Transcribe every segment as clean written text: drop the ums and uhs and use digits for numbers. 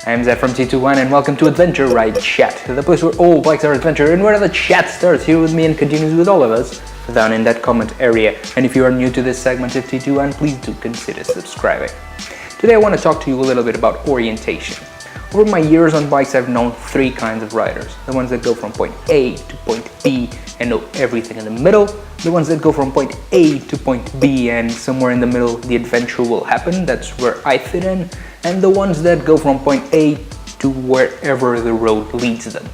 I'm Zed from T21 and welcome to Adventure Ride Chat, the place where all bikes are adventure and where the chat starts here with me and continues with all of us down in that comment area. And if you are new to this segment of T21, please do consider subscribing. Today I want to talk to you a little bit about orientation. Over my years on bikes, I've known three kinds of riders. The ones that go from point A to point B and know everything in the middle. The ones that go from point A to point B and somewhere in the middle the adventure will happen. That's where I fit in. And the ones that go from point A to wherever the road leads them.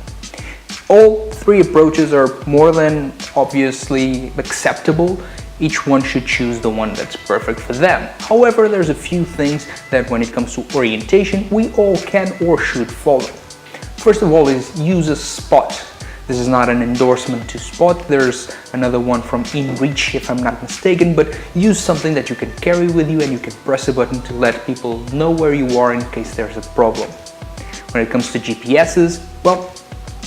All three approaches are more than obviously acceptable. Each one should choose the one that's perfect for them. However, there's a few things that when it comes to orientation, we all can or should follow. First of all is use a spot. This is not an endorsement to Spot. There's another one from InReach if I'm not mistaken, but use something that you can carry with you and you can press a button to let people know where you are in case there's a problem. When it comes to GPSs, well,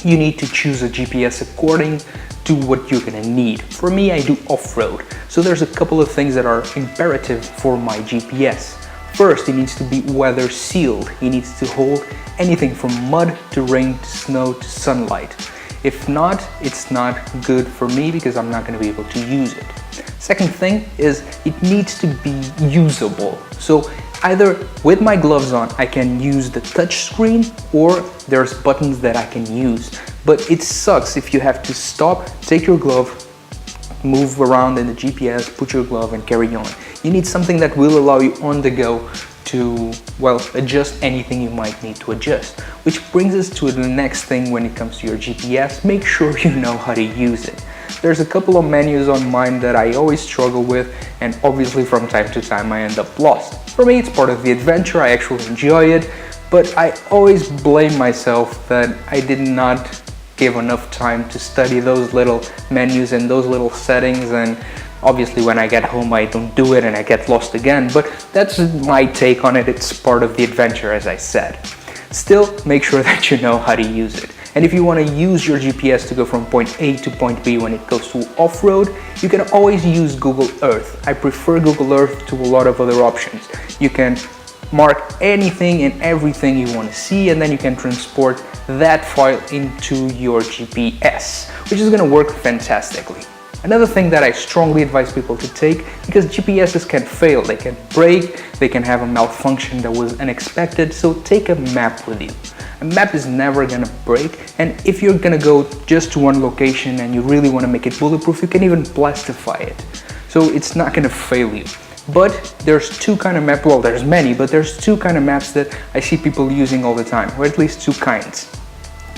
you need to choose a GPS according to what you're gonna need. For me, I do off-road, so there's a couple of things that are imperative for my GPS. First, it needs to be weather sealed. It needs to hold anything from mud to rain to snow to sunlight. If not, it's not good for me because I'm not gonna be able to use it. Second thing is it needs to be usable. So either with my gloves on, I can use the touch screen or there's buttons that I can use. But it sucks if you have to stop, take your glove, move around in the GPS, put your glove and carry on. You need something that will allow you on the go to, well, adjust anything you might need to adjust. Which brings us to the next thing when it comes to your GPS. Make sure you know how to use it. There's a couple of menus on mine that I always struggle with, and obviously from time to time I end up lost. For me, it's part of the adventure. I actually enjoy it, but I always blame myself that I did not give enough time to study those little menus and those little settings, and obviously when I get home I don't do it and I get lost again, but that's my take on it. It's part of the adventure, as I said. Still, make sure that you know how to use it. And if you want to use your GPS to go from point A to point B when it goes to off-road, you can always use Google Earth. I prefer Google Earth to a lot of other options. You can mark anything and everything you want to see, and then you can transport that file into your GPS, which is going to work fantastically. Another thing that I strongly advise people to take, because GPSs can fail, they can break, they can have a malfunction that was unexpected, so take a map with you. A map is never gonna break, and if you're gonna go just to one location and you really want to make it bulletproof, you can even plastify it. So it's not gonna fail you. But there's two kind of maps, well there's many, but there's two kind of maps that I see people using all the time, or at least two kinds.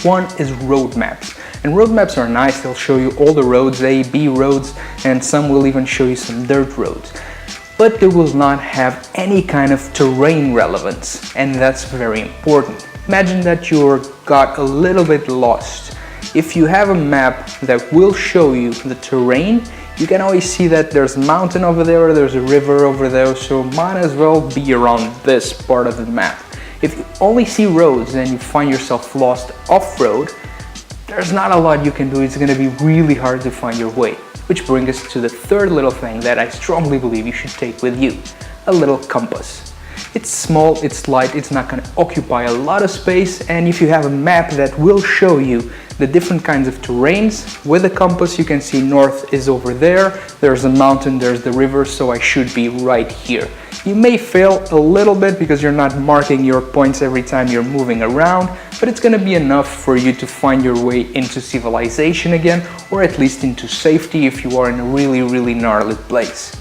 One is road maps. And road maps are nice, they'll show you all the roads, A, B roads, and some will even show you some dirt roads. But they will not have any kind of terrain relevance, and that's very important. Imagine that you got a little bit lost. If you have a map that will show you the terrain, you can always see that there's a mountain over there, there's a river over there, so might as well be around this part of the map. If you only see roads and you find yourself lost off-road, there's not a lot you can do. It's going to be really hard to find your way. Which brings us to the third little thing that I strongly believe you should take with you. A little compass. It's small, it's light, it's not going to occupy a lot of space, and if you have a map that will show you the different kinds of terrains, with a compass you can see north is over there, there's a mountain, there's the river, so I should be right here. You may fail a little bit because you're not marking your points every time you're moving around, but it's going to be enough for you to find your way into civilization again, or at least into safety if you are in a really gnarly place.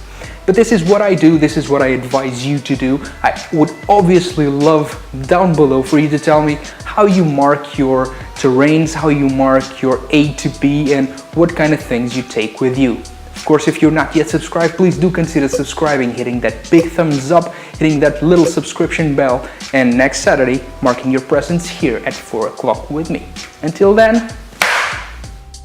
But this is what I do, this is what I advise you to do. I would obviously love down below for you to tell me how you mark your terrains, how you mark your A to B, and what kind of things you take with you. Of course, if you're not yet subscribed, please do consider subscribing, hitting that big thumbs up, hitting that little subscription bell, and next Saturday, marking your presence here at 4 o'clock with me. Until then,